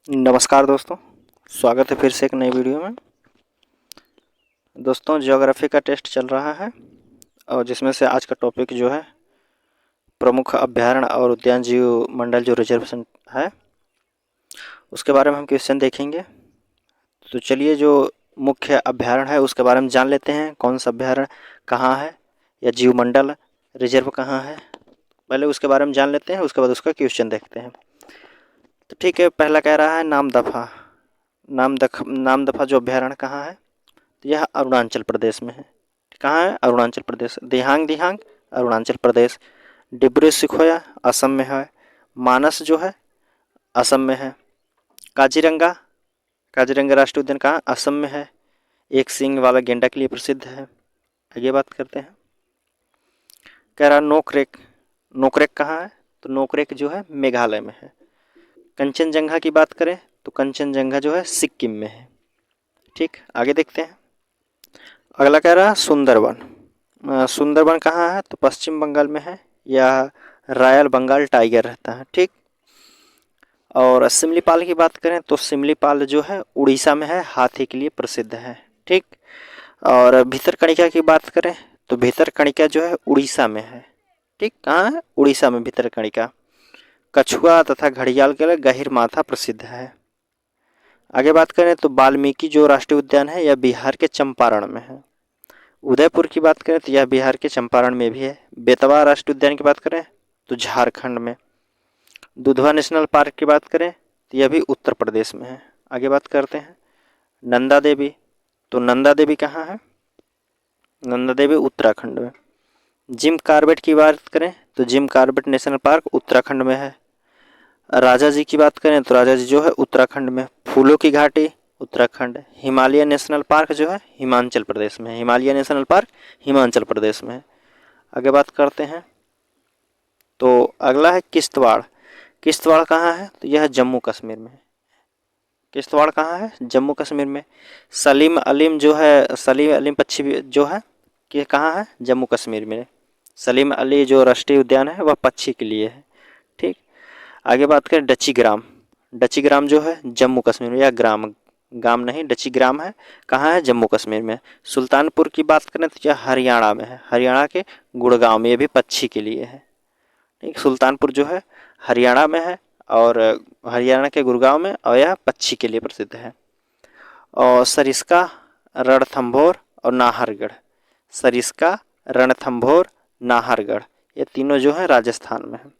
नमस्कार दोस्तों, स्वागत है फिर से एक नई वीडियो में। दोस्तों, ज्योग्राफी का टेस्ट चल रहा है और जिसमें से आज का टॉपिक जो है प्रमुख अभ्यारण्य और उद्यान जीव मंडल जो रिजर्वेशन है उसके बारे में हम क्वेश्चन देखेंगे। तो चलिए, जो मुख्य अभ्यारण्य है उसके बारे में जान लेते हैं। कौन सा अभ्यारण्य कहाँ है या जीव मंडल रिजर्व कहाँ है, पहले उसके बारे में जान लेते हैं, उसके बाद उसका क्वेश्चन देखते हैं। तो ठीक है, पहला कह रहा है नामदफा। नामदफा जो अभ्यारण्य कहाँ है, तो यह अरुणाचल प्रदेश में है। कहाँ है? अरुणाचल प्रदेश। दिहांग दिहांग अरुणाचल प्रदेश। डिब्रू सिखोया असम में है। मानस जो है असम में है। काजीरंगा काजीरंगा राष्ट्रीय उद्यान कहाँ? असम में है। एक सींग वाला गेंडा के लिए प्रसिद्ध है। आगे बात करते हैं। कह रहा नोकरेक। नोकरेक कहाँ है? तो नोकरेक जो है मेघालय में है। कंचनजंगा की बात करें तो कंचनजंगा जो है सिक्किम में है। ठीक, आगे देखते हैं। अगला कह रहा सुंदरवन। सुंदरवन कहाँ है? तो पश्चिम बंगाल में है। यह रॉयल बंगाल टाइगर रहता है। ठीक, और सिमलीपाल की बात करें तो सिमलीपाल जो है उड़ीसा में है, हाथी के लिए प्रसिद्ध है। ठीक, और भितरकनिका की बात करें तो भितरकनिका जो है उड़ीसा में है। ठीक, कहाँ है? उड़ीसा में भितरकनिका। कछुआ तथा घड़ियाल के लिए गहिर माथा प्रसिद्ध है। आगे बात करें तो वाल्मीकि जो राष्ट्रीय उद्यान है यह बिहार के चंपारण में है। उदयपुर की बात करें तो यह बिहार के चंपारण में भी है। बेतवा राष्ट्रीय उद्यान की बात करें तो झारखंड में। दुधवा नेशनल पार्क की बात करें तो यह भी उत्तर प्रदेश में है। आगे बात करते हैं। नंदा देवी। तो नंदा देवी कहाँ है? नंदा देवी उत्तराखंड में। जिम कार्बेट की बात करें तो Jim Corbett national park Uttarakhand में है। राजा जी की बात करें तो राजा जी जो है उत्तराखंड में। फूलों की घाटी उत्तराखंड। हिमालय नेशनल पार्क जो है हिमाचल प्रदेश में है। हिमालय नेशनल पार्क हिमाचल प्रदेश में है। आगे बात करते हैं। तो अगला है किश्तवाड़। किश्तवाड़ कहाँ है? तो यह जम्मू कश्मीर में है। किश्तवाड़ कहाँ है? जम्मू कश्मीर में। सलीम अलीम जो है, सलीम अलीम पक्षी जो है कि कहाँ है? जम्मू कश्मीर में। सलीम अली जो राष्ट्रीय उद्यान है वह पक्षी के लिए है। ठीक, आगे बात करें डची ग्राम। डची ग्राम जो है जम्मू कश्मीर में, या ग्राम गाम नहीं डची ग्राम है। कहाँ है? जम्मू कश्मीर में। सुल्तानपुर की बात करें तो यह हरियाणा में है। हरियाणा के गुड़गांव में, ये भी पक्षी के लिए है। ठीक, सुल्तानपुर जो है हरियाणा में है और हरियाणा के गुड़गांव में, और यह पक्षी के लिए प्रसिद्ध है। और सरिस्का, रणथंभौर और नाहरगढ़। सरिस्का, रणथंभौर, नाहरगढ़, ये तीनों जो है राजस्थान में है।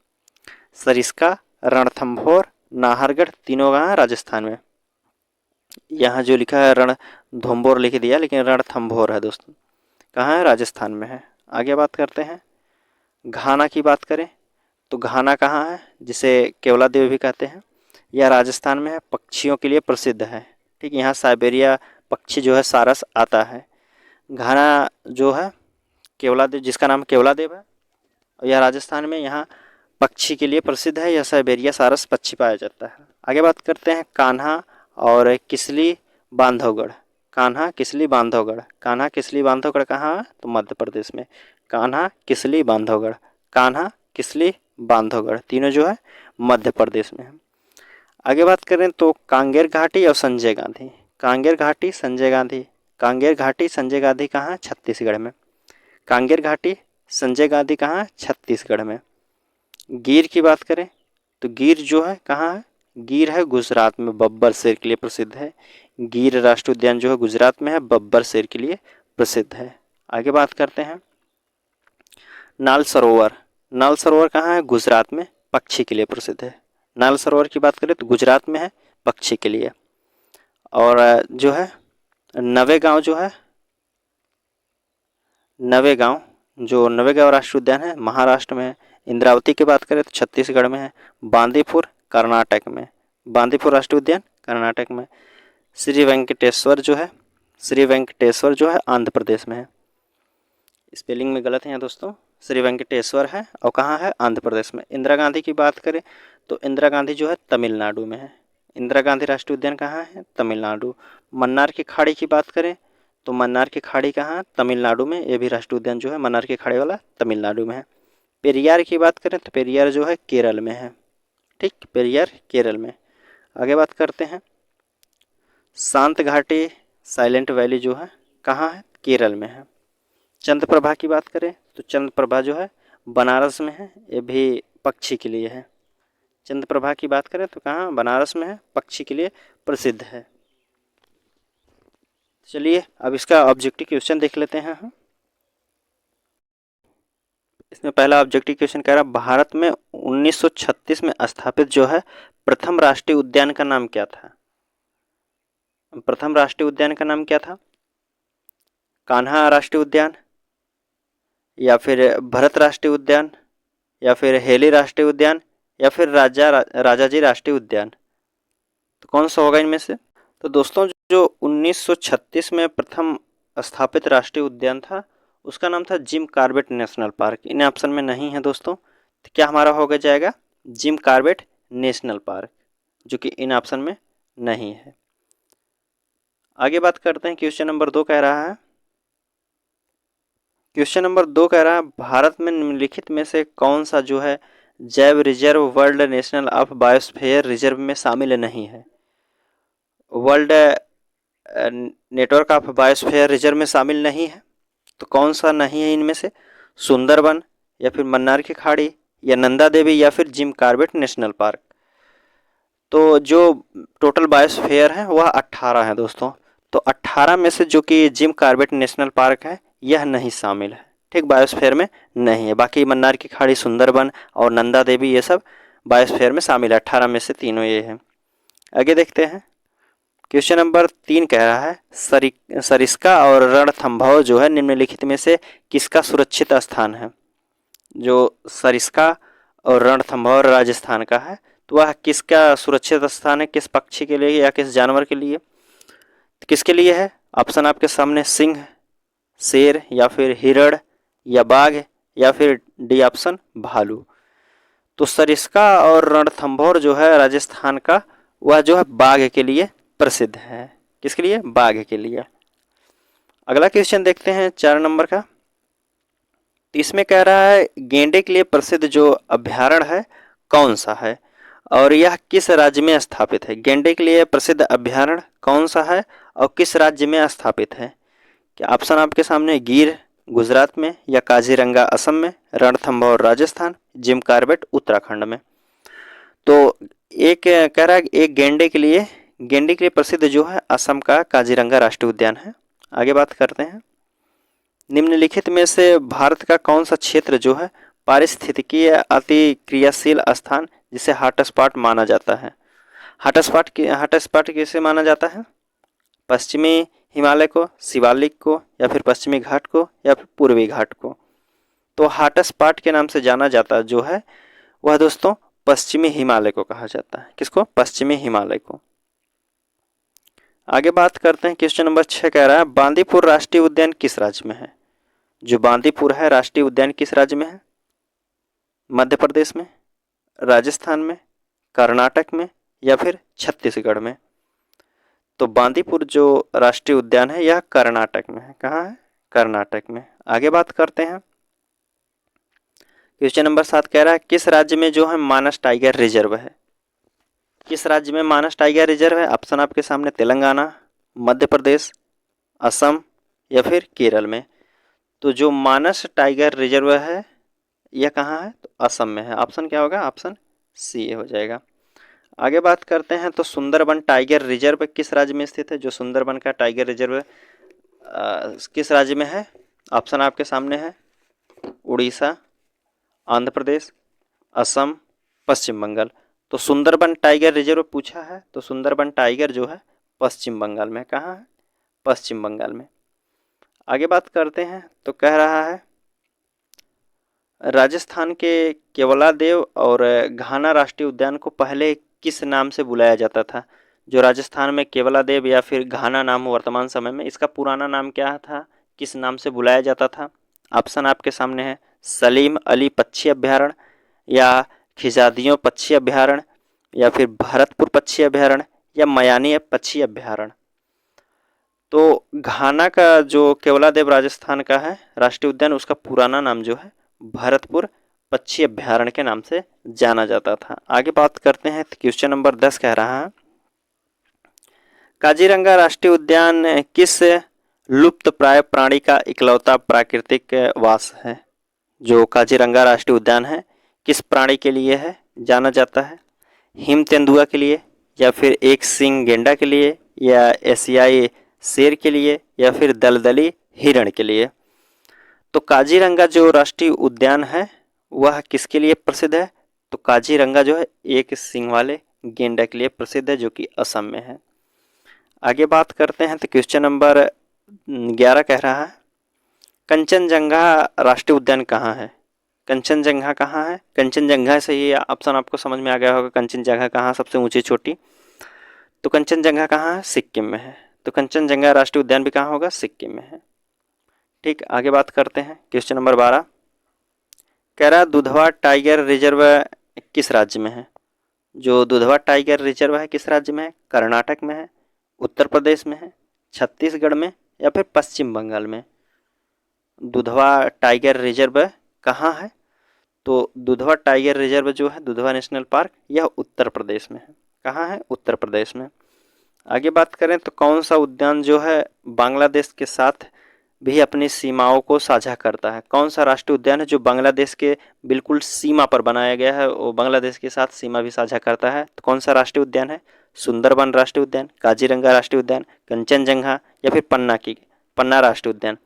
सरिस्का, रणथंभौर, नाहरगढ़ तीनों कहाँ है? राजस्थान में। यहाँ जो लिखा है रणथंभौर लिख दिया, लेकिन रणथंभौर है दोस्तों। कहाँ है? राजस्थान में है। आगे बात करते हैं। घाना की बात करें तो घाना कहाँ है? जिसे केवला देव भी कहते हैं, यह राजस्थान में है। पक्षियों के लिए प्रसिद्ध है। ठीक, यहाँ साइबेरिया पक्षी जो है सारस आता है। घाना जो है केवला देव, जिसका नाम केवला देव है, और यह राजस्थान में यहाँ पक्षी के लिए प्रसिद्ध है। यह साइबेरिया सारस पक्षी पाया जाता है। आगे बात करते हैं कान्हा और किसली बांधवगढ़। कान्हा किसली बांधवगढ़। कान्हा किसली बांधवगढ़ कहाँ है? तो मध्य प्रदेश में। कान्हा किसली बांधवगढ़। कान्हा किसली बांधवगढ़ तीनों जो है मध्य प्रदेश में है। आगे बात करें तो कांगेर घाटी और संजय गांधी। कांगेर घाटी, संजय गांधी। कांगेर घाटी, संजय गांधी कहाँ है? छत्तीसगढ़ में। कांगेर घाटी, संजय गांधी कहाँ है? छत्तीसगढ़ में। गिर की बात करें तो गिर जो है कहाँ है? गिर है गुजरात में, बब्बर शेर के लिए प्रसिद्ध है। गिर राष्ट्रीय उद्यान जो है गुजरात में है, बब्बर शेर के लिए प्रसिद्ध है। आगे बात करते हैं। नाल सरोवर। नाल सरोवर कहाँ है? गुजरात में, पक्षी के लिए प्रसिद्ध है। नाल सरोवर की बात करें तो गुजरात में है, पक्षी के लिए। और जो है नवेगांव जो है, नवेगांव जो नवेगांव राष्ट्रीय उद्यान है महाराष्ट्र में है। इंद्रावती की बात करें तो छत्तीसगढ़ में है। बांदीपुर कर्नाटक में। बांदीपुर राष्ट्रीय उद्यान कर्नाटक में। श्री वेंकटेश्वर जो है, श्री वेंकटेश्वर जो है आंध्र प्रदेश में है। स्पेलिंग में गलत है यहाँ दोस्तों, श्री वेंकटेश्वर है और कहाँ है? आंध्र प्रदेश में। इंदिरा गांधी की बात करें तो इंदिरा गांधी जो है तमिलनाडु में है। इंदिरा गांधी राष्ट्रीय उद्यान कहाँ है? तमिलनाडु। मन्नार की खाड़ी की बात करें तो मन्नार की खाड़ी कहाँ है? तमिलनाडु में। ये भी राष्ट्रीय उद्यान जो है मन्नार की खाड़ी वाला तमिलनाडु में है। पेरियार की बात करें तो पेरियार जो है केरल में है। ठीक, पेरियार केरल में। आगे बात करते हैं, शांत घाटी साइलेंट वैली जो है कहाँ है, केरल में है। चंद्रप्रभा की बात करें तो चंद्रप्रभा जो है बनारस में है, ये भी पक्षी के लिए है। चंद्रप्रभा की बात करें तो कहाँ, बनारस में है, पक्षी के लिए प्रसिद्ध है। चलिए अब इसका ऑब्जेक्टिव क्वेश्चन देख लेते हैं हम। इसमें पहला ऑब्जेक्टिव क्वेश्चन कह रहा है, भारत में 1936 में स्थापित जो है प्रथम राष्ट्रीय उद्यान का नाम क्या था। प्रथम राष्ट्रीय उद्यान का नाम क्या था, कान्हा राष्ट्रीय उद्यान, या फिर भरत राष्ट्रीय उद्यान, या फिर हेली राष्ट्रीय उद्यान, या फिर राजाजी राष्ट्रीय उद्यान। तो कौन सा होगा इनमें से। तो दोस्तों जो 1936 में प्रथम स्थापित राष्ट्रीय उद्यान था उसका नाम था जिम कॉर्बेट नेशनल पार्क। इन ऑप्शन में नहीं है दोस्तों, तो क्या हमारा होगा जाएगा जिम कॉर्बेट नेशनल पार्क, जो कि इन ऑप्शन में नहीं है। आगे बात करते हैं, क्वेश्चन नंबर 2 कह रहा है, क्वेश्चन नंबर 2 कह रहा है, भारत में निम्नलिखित में से कौन सा जो है जैव reserve world national of biosphere reserve में शामिल नहीं है। World network of biosphere reserve में शामिल नहीं है, तो कौन सा नहीं है इनमें से, सुंदरबन, या फिर मन्नार की खाड़ी, या नंदा देवी, या फिर जिम कॉर्बेट नेशनल पार्क। तो जो टोटल बायोस्फीयर है वह 18 है दोस्तों। तो 18 में से जो कि जिम कॉर्बेट नेशनल पार्क है यह नहीं शामिल है, ठीक, बायोस्फीयर में नहीं है। बाकी मन्नार की खाड़ी, सुंदरबन और नंदा देवी ये सब बायोस्फीयर में शामिल है, 18 में से तीनों ये है। आगे देखते हैं, क्वेश्चन नंबर 3 कह रहा है, सरिस्का और रणथंभौर जो है निम्नलिखित में से किसका सुरक्षित स्थान है। जो सरिस्का और रणथंभौर राजस्थान का है, तो वह किसका सुरक्षित स्थान है, किस पक्षी के लिए या किस जानवर के लिए, तो किसके लिए है। ऑप्शन आपके सामने, सिंह, शेर, या फिर हिरण, या बाघ, या फिर डी ऑप्शन भालू। तो सरिस्का और रणथंभौर जो है राजस्थान का, वह जो है बाघ के लिए प्रसिद्ध है। किसके लिए, बाघ के लिए। अगला क्वेश्चन देखते हैं 4 नंबर का। इसमें कह रहा है, गेंडे के लिए प्रसिद्ध जो अभ्यारण्य है कौन सा है और यह किस राज्य में स्थापित है। गेंडे के लिए प्रसिद्ध अभ्यारण्य कौन सा है और किस राज्य में स्थापित है। क्या ऑप्शन आपके सामने, गिर गुजरात में, या काजीरंगा असम में, रणथंभौर राजस्थान, जिम कॉर्बेट उत्तराखंड में। तो एक कह रहा है, एक गेंडे के लिए प्रसिद्ध जो है असम का काजीरंगा राष्ट्रीय उद्यान है। आगे बात करते हैं, निम्नलिखित में से भारत का कौन सा क्षेत्र जो है पारिस्थितिकीय अति क्रियाशील स्थान जिसे हॉटस्पॉट माना जाता है। हॉटस्पॉट किसे माना जाता है, पश्चिमी हिमालय को, शिवालिक को, या फिर पश्चिमी घाट को, या फिर पूर्वी घाट को। तो हॉटस्पॉट के नाम से जाना जाता जो है वह दोस्तों पश्चिमी हिमालय को कहा जाता है। किसको, पश्चिमी हिमालय को। आगे बात करते हैं, क्वेश्चन नंबर 6 कह रहा है, बांदीपुर राष्ट्रीय उद्यान किस राज्य में है। जो बांदीपुर है राष्ट्रीय उद्यान किस राज्य में है, मध्य प्रदेश में, राजस्थान में, कर्नाटक में, या फिर छत्तीसगढ़ में। तो बांदीपुर जो राष्ट्रीय उद्यान है यह कर्नाटक में है। कहाँ है, कर्नाटक में। आगे बात करते हैं, क्वेश्चन नंबर 7 कह रहा है, किस राज्य में जो है मानस टाइगर रिजर्व है। किस राज्य में मानस टाइगर रिजर्व है। ऑप्शन आपके सामने, तेलंगाना, मध्य प्रदेश, असम, या फिर केरल में। तो जो मानस टाइगर रिजर्व है यह कहाँ है, तो असम में है। ऑप्शन क्या होगा, ऑप्शन सी हो जाएगा। आगे बात करते हैं, तो सुंदरबन टाइगर रिजर्व किस राज्य में स्थित है। जो सुंदरबन का टाइगर रिजर्व किस राज्य में है। ऑप्शन आपके सामने है, उड़ीसा, आंध्र प्रदेश, असम, पश्चिम बंगाल। तो सुंदरबन टाइगर रिजर्व पूछा है, तो सुंदरबन टाइगर जो है पश्चिम बंगाल में। कहाँ है, पश्चिम बंगाल में। आगे बात करते हैं, तो कह रहा है, राजस्थान के केवलादेव और घाना राष्ट्रीय उद्यान को पहले किस नाम से बुलाया जाता था। जो राजस्थान में केवलादेव या फिर घाना नाम वर्तमान समय में, इसका पुराना नाम क्या था, किस नाम से बुलाया जाता था। ऑप्शन आपके सामने है, सलीम अली पक्षी अभ्यारण्य, या खिजादियों पक्षी अभ्यारण्य, या फिर भरतपुर पक्षी अभ्यारण्य, या मयानी पक्षी अभ्यारण्य। तो घाना का जो केवलादेव राजस्थान का है राष्ट्रीय उद्यान, उसका पुराना नाम जो है भरतपुर पक्षी अभ्यारण्य के नाम से जाना जाता था। आगे बात करते हैं, क्वेश्चन नंबर 10 कह रहा है, काजीरंगा राष्ट्रीय उद्यान किस लुप्त प्राय प्राणी का इकलौता प्राकृतिक वास है? जो काजीरंगा राष्ट्रीय उद्यान है किस प्राणी के लिए है जाना जाता है? हिम तेंदुआ के लिए, या फिर एक सींग गेंडा के लिए, या एशियाई शेर के लिए, या फिर दलदली हिरण के लिए? तो काजीरंगा जो राष्ट्रीय उद्यान है वह किसके लिए प्रसिद्ध है? तो काजीरंगा जो है एक सींग वाले गेंडा के लिए प्रसिद्ध है, जो कि असम में है। आगे बात करते हैं तो क्वेश्चन नंबर 11 कह रहा है, कंचनजंगा राष्ट्रीय उद्यान कहाँ है? कंचनजंगा कहाँ है? कंचनजंगा से ही ऑप्शन आपको समझ में आ गया होगा, कंचनजंगा कहाँ सबसे ऊंची चोटी। तो कंचनजंगा कहाँ है? सिक्किम में है। तो कंचनजंगा राष्ट्रीय उद्यान भी कहाँ होगा? सिक्किम में है। ठीक, आगे बात करते हैं क्वेश्चन नंबर 12 कह रहा दुधवा टाइगर रिजर्व किस राज्य में है? जो दुधवा टाइगर रिजर्व है किस राज्य में है? कर्नाटक में है, उत्तर प्रदेश में है, छत्तीसगढ़ में, या फिर पश्चिम बंगाल में? दुधवा टाइगर रिजर्व कहाँ है? तो दुधवा टाइगर रिजर्व जो है, दुधवा नेशनल पार्क, यह उत्तर प्रदेश में है। कहाँ है? उत्तर प्रदेश में। आगे बात करें तो कौन सा उद्यान जो है बांग्लादेश के साथ भी अपनी सीमाओं को साझा करता है? कौन सा राष्ट्रीय उद्यान है जो बांग्लादेश के बिल्कुल सीमा पर बनाया गया है, वो बांग्लादेश के साथ सीमा भी साझा करता है? तो कौन सा राष्ट्रीय उद्यान है? सुंदरबन राष्ट्रीय उद्यान, काजीरंगा राष्ट्रीय उद्यान, कंचनजंगा, या फिर पन्ना राष्ट्रीय उद्यान?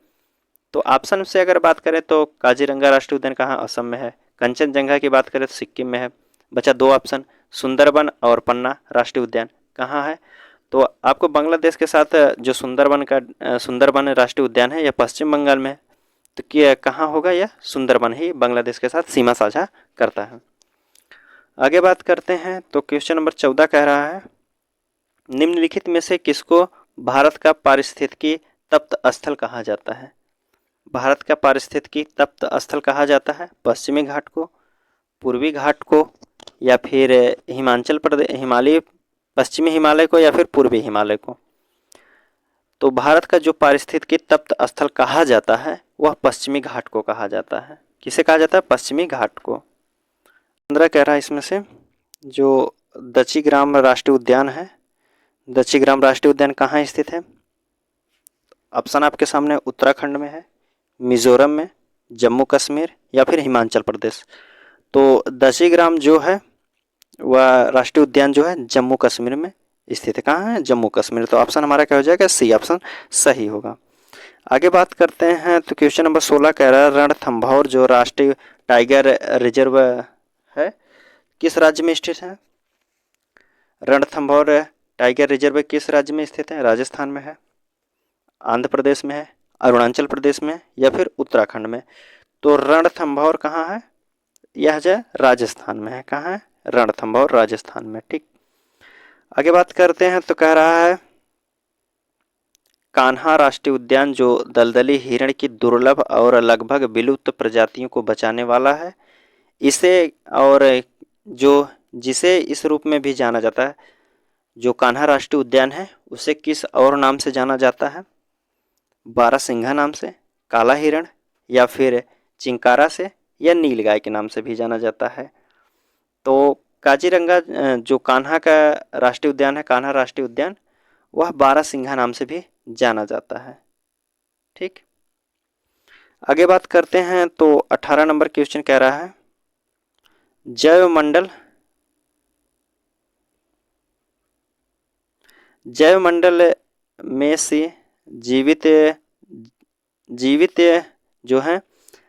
तो ऑप्शन से अगर बात करें तो काजीरंगा राष्ट्रीय उद्यान कहाँ? असम में है। कंचनजंगा की बात करें तो सिक्किम में है। बचा दो ऑप्शन, सुंदरबन और पन्ना राष्ट्रीय उद्यान कहाँ है? तो आपको बांग्लादेश के साथ जो सुंदरबन राष्ट्रीय उद्यान है यह पश्चिम बंगाल में है। तो क्या कहाँ होगा? यह सुंदरबन ही बांग्लादेश के साथ सीमा साझा करता है। आगे बात करते हैं तो क्वेश्चन नंबर 14 कह रहा है, निम्नलिखित में से किसको भारत का पारिस्थितिकी तप्त स्थल कहा जाता है? भारत का पारिस्थितिकी तप्त स्थल कहा जाता है पश्चिमी घाट को, पूर्वी घाट को, या फिर हिमाचल प्रदेश पश्चिमी हिमालय को, या फिर पूर्वी हिमालय को? तो भारत का जो पारिस्थितिकी तप्त स्थल कहा जाता है वह पश्चिमी घाट को कहा जाता है। किसे कहा जाता है? पश्चिमी घाट को। 15 कह रहा है इसमें से जो दच्चीग्राम राष्ट्रीय उद्यान है, दच्चीग्राम राष्ट्रीय उद्यान कहाँ स्थित है? ऑप्शन आपके सामने उत्तराखंड में है, मिजोरम में, जम्मू कश्मीर, या फिर हिमाचल प्रदेश। तो दच्चीग्राम जो है वह राष्ट्रीय उद्यान जो है जम्मू कश्मीर में स्थित है। कहाँ है? जम्मू कश्मीर। तो ऑप्शन हमारा क्या हो जाएगा? सी ऑप्शन सही होगा। आगे बात करते हैं तो क्वेश्चन नंबर 16 कह रहा है, रणथंभौर जो राष्ट्रीय टाइगर रिजर्व है किस राज्य में स्थित है? रणथंभौर टाइगर रिजर्व किस राज्य में स्थित है? राजस्थान में है, आंध्र प्रदेश में है, अरुणाचल प्रदेश में, या फिर उत्तराखंड में? तो रणथंभौर कहाँ है? यह जो राजस्थान में है। कहाँ है? रणथंभौर राजस्थान में। ठीक, आगे बात करते हैं तो कह रहा है, कान्हा राष्ट्रीय उद्यान जो दलदली हिरण की दुर्लभ और लगभग विलुप्त प्रजातियों को बचाने वाला है, इसे और जो जिसे इस रूप में भी जाना जाता है, जो कान्हा राष्ट्रीय उद्यान है उसे किस और नाम से जाना जाता है? बारहसिंघा नाम से, काला हिरण, या फिर चिंकारा से, या नीलगाय के नाम से भी जाना जाता है? तो काजीरंगा जो कान्हा का राष्ट्रीय उद्यान है, कान्हा राष्ट्रीय उद्यान, वह बारहसिंघा नाम से भी जाना जाता है। ठीक, आगे बात करते हैं तो 18 नंबर क्वेश्चन कह रहा है, जैवमंडल में से जीवित जो हैं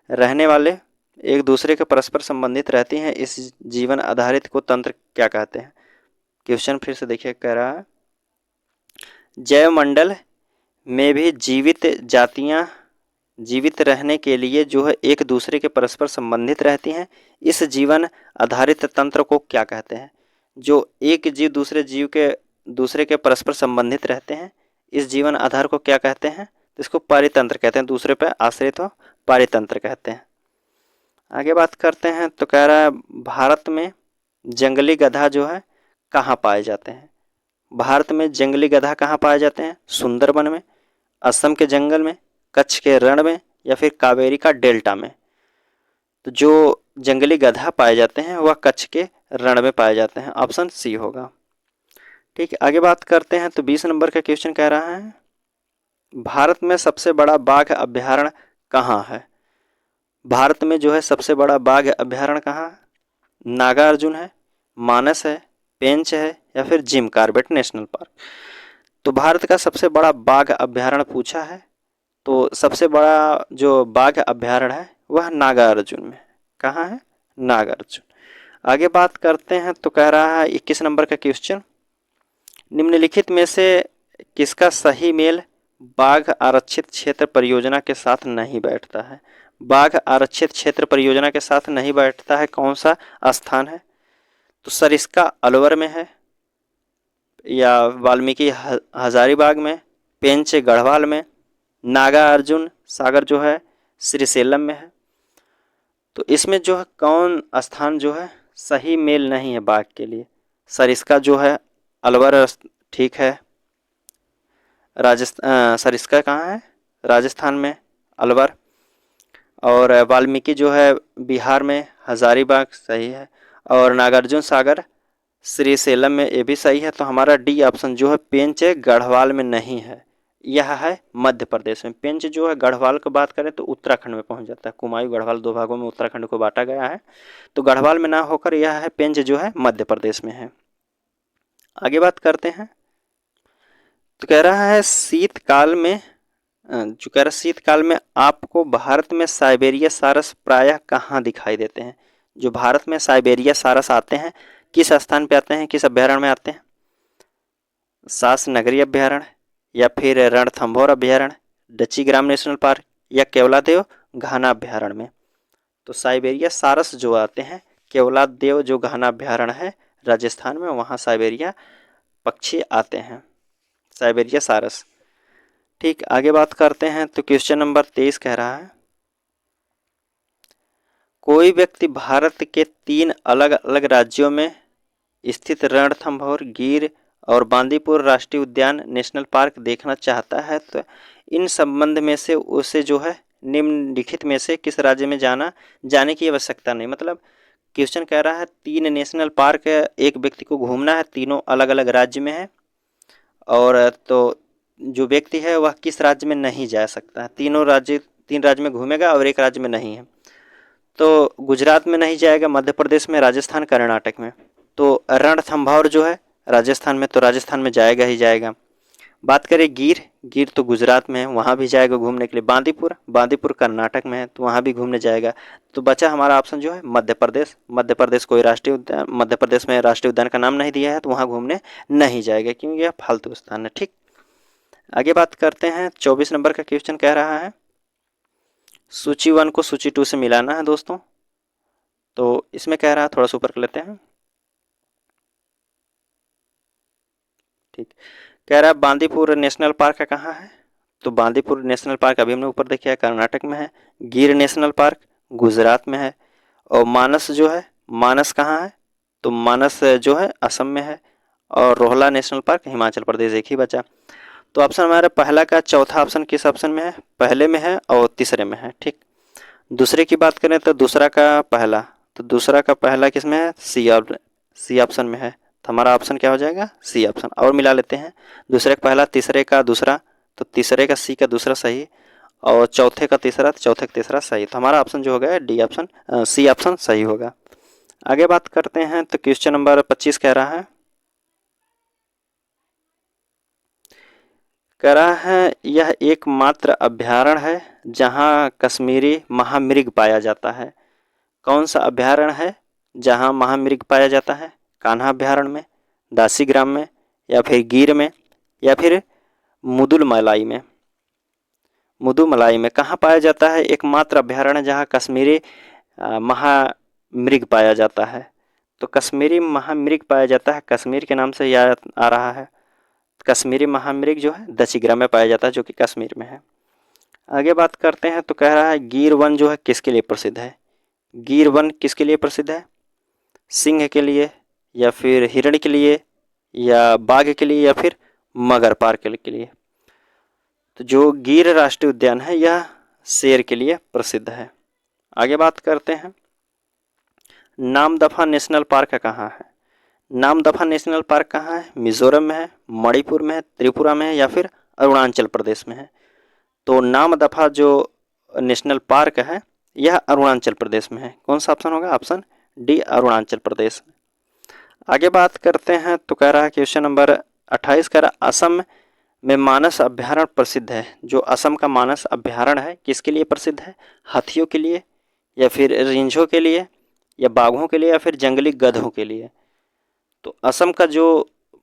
रहने वाले एक दूसरे के परस्पर संबंधित रहती हैं, इस जीवन आधारित को तंत्र क्या कहते हैं? क्वेश्चन फिर से देखिए, कह रहा है जैवमंडल में भी जीवित जातियां जीवित रहने के लिए जो है एक दूसरे के परस्पर संबंधित रहती हैं, इस जीवन आधारित तंत्र को क्या कहते हैं? जो एक जीव दूसरे के परस्पर संबंधित रहते हैं, इस जीवन आधार को क्या कहते हैं? तो इसको पारितंत्र कहते हैं, दूसरे पर आश्रित हो पारितंत्र कहते हैं। आगे बात करते हैं तो कह रहा है, भारत में जंगली गधा जो है कहाँ पाए जाते हैं? भारत में जंगली गधा कहाँ पाए जाते हैं? सुंदरबन में, असम के जंगल में, कच्छ के रण में, या फिर कावेरी का डेल्टा में? तो जो जंगली गधा पाए जाते हैं वह कच्छ के रण में पाए जाते हैं। ऑप्शन सी होगा। ठीक है, आगे बात करते हैं। तो 20 नंबर का क्वेश्चन कह रहा है भारत में सबसे बड़ा बाघ अभयारण्य कहाँ है। भारत में जो है सबसे बड़ा बाघ अभयारण्य कहाँ है? नागार्जुन है, मानस है, पेंच है, या फिर जिम कॉर्बेट नेशनल पार्क। तो भारत का सबसे बड़ा बाघ अभयारण्य पूछा है, तो सबसे बड़ा जो बाघ अभयारण्य है वह नागार्जुन में। कहाँ है? नागार्जुन। आगे बात करते हैं। तो कह रहा है 21 नंबर का क्वेश्चन, निम्नलिखित में से किसका सही मेल बाघ आरक्षित क्षेत्र परियोजना के साथ नहीं बैठता है। बाघ आरक्षित क्षेत्र परियोजना के साथ नहीं बैठता है, कौन सा स्थान है? तो सरिस्का अलवर में है, या वाल्मीकि हजारीबाग में, पेंच गढ़वाल में, नागार्जुन सागर जो है श्रीशैलम में है। तो इसमें जो है कौन स्थान जो है सही मेल नहीं है बाघ के लिए? सरिस्का जो है अलवर ठीक है, राजस्थान सरिस्का कहाँ है? राजस्थान में अलवर। और वाल्मीकि जो है बिहार में हजारीबाग सही है, और नागार्जुन सागर श्रीशैलम में, ये भी सही है। तो हमारा डी ऑप्शन जो है पेंच गढ़वाल में नहीं है, यह है मध्य प्रदेश में। पेंच जो है गढ़वाल की बात करें तो उत्तराखंड में पहुंच जाता है। कुमायूं गढ़वाल दो भागों में उत्तराखंड को बांटा गया है, तो गढ़वाल में ना होकर यह है पेंच जो है मध्य प्रदेश में है। आगे बात करते हैं। तो कह रहा है शीतकाल में शीतकाल में आपको भारत में साइबेरिया सारस प्रायः कहाँ दिखाई देते हैं। जो भारत में साइबेरिया सारस आते हैं किस स्थान पे आते हैं, किस अभ्यारण्य में आते हैं? सास नगरी अभ्यारण्य, या फिर रणथंभौर अभ्यारण्य, डच्ची-ग्राम नेशनल पार्क, या केवलादेव घाना अभ्यारण्य में। तो साइबेरिया सारस जो आते हैं केवलादेव जो घाना अभ्यारण्य है राजस्थान में, वहाँ साइबेरिया पक्षी आते हैं, साइबेरिया सारस। ठीक, आगे बात करते हैं। तो क्वेश्चन नंबर 23 कह रहा है कोई व्यक्ति भारत के 3 अलग अलग राज्यों में स्थित रणथंभौर, गिर और बांदीपुर राष्ट्रीय उद्यान नेशनल पार्क देखना चाहता है, तो इन संबंध में से उसे जो है निम्नलिखित में से किस राज्य में जाने की आवश्यकता नहीं। मतलब क्वेश्चन कह रहा है 3 नेशनल पार्क एक व्यक्ति को घूमना है, तीनों अलग अलग राज्य में है, और तो जो व्यक्ति है वह किस राज्य में नहीं जा सकता है। 3 राज्य में घूमेगा और एक राज्य में नहीं है। तो गुजरात में नहीं जाएगा, मध्य प्रदेश में, राजस्थान, कर्नाटक में। तो रणथंभौर जो है राजस्थान में, तो राजस्थान में जाएगा ही जाएगा। बात करें गिर तो गुजरात में है, वहाँ भी जाएगा घूमने के लिए। बांदीपुर कर्नाटक में है, तो वहाँ भी घूमने जाएगा। तो बचा हमारा ऑप्शन जो है मध्य प्रदेश कोई राष्ट्रीय उद्यान, मध्य प्रदेश में राष्ट्रीय उद्यान का नाम नहीं दिया है, तो वहाँ घूमने नहीं जाएगा क्योंकि यह फालतू स्थान है। ठीक, आगे बात करते हैं। 24 नंबर का क्वेश्चन कह रहा है सूची 1 को सूची 2 से मिलाना है दोस्तों। तो इसमें कह रहा है, थोड़ा सा ऊपर कर लेते हैं। ठीक, कह रहा है बांदीपुर नेशनल पार्क कहाँ है। तो बांदीपुर नेशनल पार्क अभी हमने ऊपर देखा है कर्नाटक में है। गिर नेशनल पार्क गुजरात में है, और मानस जो है, मानस कहाँ है? तो मानस जो है असम में है, और रोहला नेशनल पार्क हिमाचल प्रदेश, एक ही बचा। तो ऑप्शन हमारा पहला का चौथा ऑप्शन किस ऑप्शन में है? पहले में है और तीसरे में है। ठीक, दूसरे की बात करें तो दूसरा का पहला, तो दूसरा का पहला किस में है? सी ऑप्शन में है। तो हमारा ऑप्शन क्या हो जाएगा? C option. और मिला लेते हैं, दूसरे का पहला, तीसरे का दूसरा, तो तीसरे का सी का दूसरा सही, और चौथे का तीसरा, तो चौथे का तीसरा सही। तो हमारा ऑप्शन जो होगा डी ऑप्शन, सी ऑप्शन सही होगा। आगे बात करते हैं। तो क्वेश्चन नंबर 25 कह रहा है यह एकमात्र अभ्यारण्य है जहां कश्मीरी महामृग पाया जाता है। कौन सा अभ्यारण्य है जहां महामृग पाया जाता है? कान्हा अभ्यारण्य में, दासीग्राम में, या फिर गिर में, या फिर मुदुलमलाई में। मुदुमलाई में कहाँ पाया जाता है? एकमात्र अभ्यारण्य जहाँ कश्मीरी महामृग पाया जाता है। तो कश्मीरी महामृग पाया जाता है, कश्मीर के नाम से याद आ रहा है। कश्मीरी महामृग जो है दक्षिग्राम में पाया जाता है, जो कि कश्मीर में है। आगे बात करते हैं। तो कह रहा है गिर वन जो है किसके लिए प्रसिद्ध है? गिर वन किसके लिए प्रसिद्ध है? सिंह के लिए, या फिर हिरण के लिए, या बाघ के लिए, या फिर मगर पार्क के लिए? तो जो गिर राष्ट्रीय उद्यान है यह शेर के लिए प्रसिद्ध है। आगे बात करते हैं। नामदफा नेशनल पार्क कहाँ है? नामदफा नेशनल पार्क कहाँ है? मिजोरम में है, मणिपुर में है, त्रिपुरा में है या फिर अरुणाचल प्रदेश में है? तो नामदफा जो नेशनल पार्क है यह अरुणाचल प्रदेश में है। कौन सा ऑप्शन होगा? Option D, Arunachal Pradesh. आगे बात करते हैं तो कह रहा है क्वेश्चन नंबर 28 कह रहा असम में मानस अभ्यारण्य प्रसिद्ध है। जो असम का मानस अभ्यारण्य है किसके लिए प्रसिद्ध है? हाथियों के लिए या फिर रींझों के लिए या बाघों के लिए या फिर जंगली गधों के लिए? तो असम का जो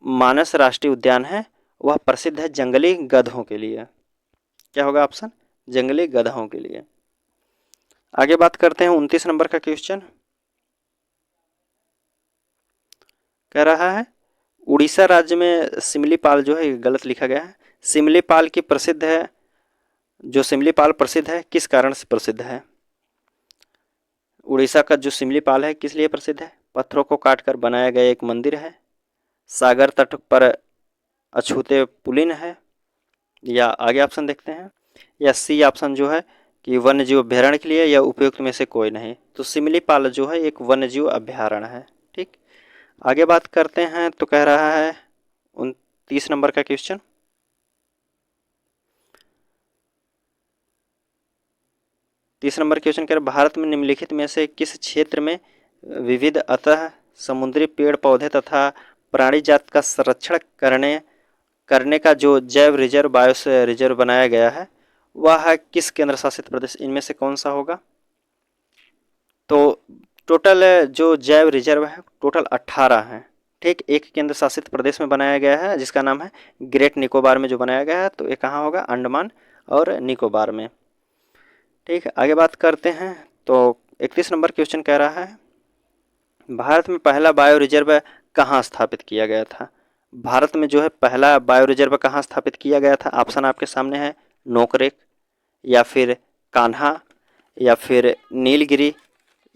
मानस राष्ट्रीय उद्यान है वह प्रसिद्ध है जंगली गधों के लिए। क्या होगा ऑप्शन? जंगली गधों के लिए। आगे बात करते हैं 29 नंबर का क्वेश्चन कह रहा है उड़ीसा राज्य में सिमलीपाल जो है गलत लिखा गया है। सिमलीपाल की प्रसिद्ध है, जो सिमलीपाल प्रसिद्ध है किस कारण से प्रसिद्ध है? उड़ीसा का जो सिमलीपाल है किस लिए प्रसिद्ध है? पत्थरों को काटकर बनाया गया एक मंदिर है, सागर तट पर अछूते पुलिन है, या आगे ऑप्शन देखते हैं, या सी ऑप्शन जो है कि वन्य जीव अभ्यारण्य के लिए, या उपयुक्त में से कोई नहीं। तो सिमलीपाल जो है एक वन्य जीव अभ्यारण्य है। ठीक, आगे बात करते हैं तो कह रहा है 29 नंबर का क्वेश्चन 30 नंबर क्वेश्चन कह रहा है भारत में निम्नलिखित में से किस क्षेत्र में विविध अतः समुद्री पेड़ पौधे तथा प्राणी जात का संरक्षण करने का जो जैव रिजर्व बायोस्फीयर रिजर्व बनाया गया है वह है किस केंद्र शासित प्रदेश? इनमें से कौन सा होगा? तो टोटल जो जैव रिजर्व है टोटल 18 हैं। ठीक, एक केंद्र शासित प्रदेश में बनाया गया है जिसका नाम है ग्रेट निकोबार में जो बनाया गया है। तो ये कहाँ होगा? अंडमान और निकोबार में। ठीक, आगे बात करते हैं तो 31 नंबर क्वेश्चन कह रहा है भारत में पहला बायो रिजर्व कहाँ स्थापित किया गया था? भारत में जो है पहला बायो रिजर्व कहाँ स्थापित किया गया था? ऑप्शन आपके सामने है, नोकरेक या फिर कान्हा या फिर नीलगिरी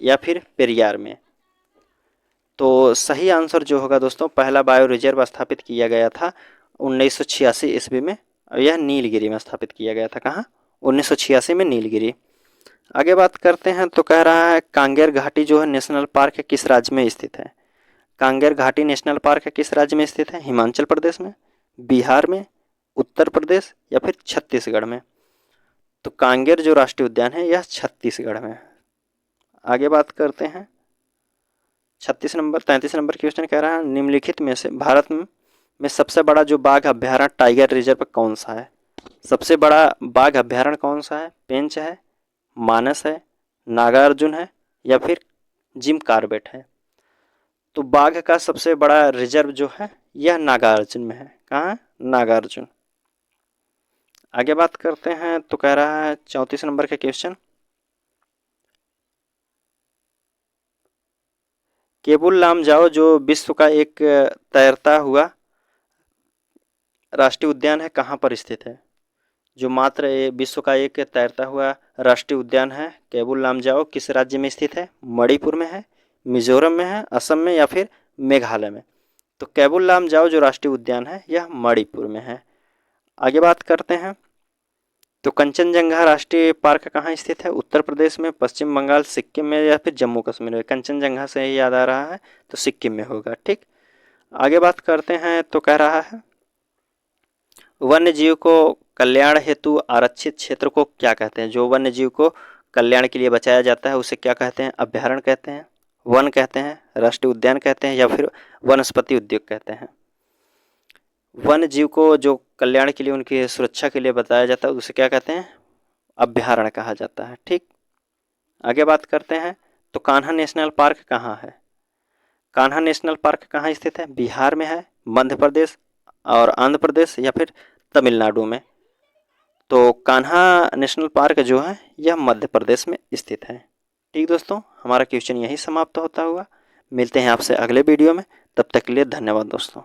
या फिर पेरियार में। तो सही आंसर जो होगा दोस्तों, पहला बायो रिजर्व स्थापित किया गया था 1986 ईस्वी में, और यह नीलगिरी में स्थापित किया गया था। कहाँ? 1986 में नीलगिरी। आगे बात करते हैं तो कह रहा है कांगेर घाटी जो है नेशनल पार्क है किस राज्य में स्थित है? कांगेर घाटी नेशनल पार्क है किस राज्य में स्थित है? हिमाचल प्रदेश में, बिहार में, उत्तर प्रदेश या फिर छत्तीसगढ़ में? तो कांगेर जो राष्ट्रीय उद्यान है यह छत्तीसगढ़ में है। आगे बात करते हैं 33 नंबर क्वेश्चन कह रहा है निम्नलिखित में से भारत में सबसे बड़ा जो बाघ अभ्यारण्य टाइगर रिजर्व कौन सा है? सबसे बड़ा बाघ अभ्यारण्य कौन सा है? पेंच है, मानस है, नागार्जुन है या फिर जिम कार्बेट है? तो बाघ का सबसे बड़ा रिजर्व जो है यह नागार्जुन में है। कहाँ? नागार्जुन। आगे बात करते हैं तो कह रहा है 34 नंबर का क्वेश्चन केबुल लामजाओ जो विश्व का एक तैरता हुआ राष्ट्रीय उद्यान है कहाँ पर स्थित है? जो मात्र विश्व का एक तैरता हुआ राष्ट्रीय उद्यान है केबुल लामजाओ किस राज्य में स्थित है? मणिपुर में है, मिजोरम में है, असम में या फिर मेघालय में? तो केबुल लामजाओ जो राष्ट्रीय उद्यान है यह मणिपुर में है। आगे बात करते हैं तो कंचनजंगा राष्ट्रीय पार्क कहाँ स्थित है? उत्तर प्रदेश में, पश्चिम बंगाल, सिक्किम में या फिर जम्मू कश्मीर में? कंचनजंगा से ही याद आ रहा है तो सिक्किम में होगा। ठीक, आगे बात करते हैं तो कह रहा है वन्य जीव को कल्याण हेतु आरक्षित क्षेत्र को क्या कहते हैं? जो वन्य जीव को कल्याण के लिए बचाया जाता है उसे क्या कहते हैं? अभ्यारण्य कहते हैं, वन कहते हैं, राष्ट्रीय उद्यान कहते हैं या फिर वनस्पति उद्योग कहते हैं? वन्य जीव को जो कल्याण के लिए उनकी सुरक्षा के लिए बताया जाता है उसे क्या कहते हैं? अभ्यारण्य कहा जाता है। ठीक, आगे बात करते हैं तो कान्हा नेशनल पार्क कहाँ है? कान्हा नेशनल पार्क कहाँ स्थित है? बिहार में है, मध्य प्रदेश और आंध्र प्रदेश या फिर तमिलनाडु में? तो कान्हा नेशनल पार्क जो है यह मध्य प्रदेश में स्थित है। ठीक दोस्तों, हमारा क्वेश्चन यही समाप्त होता हुआ। मिलते हैं आपसे अगले वीडियो में, तब तक के लिए धन्यवाद दोस्तों।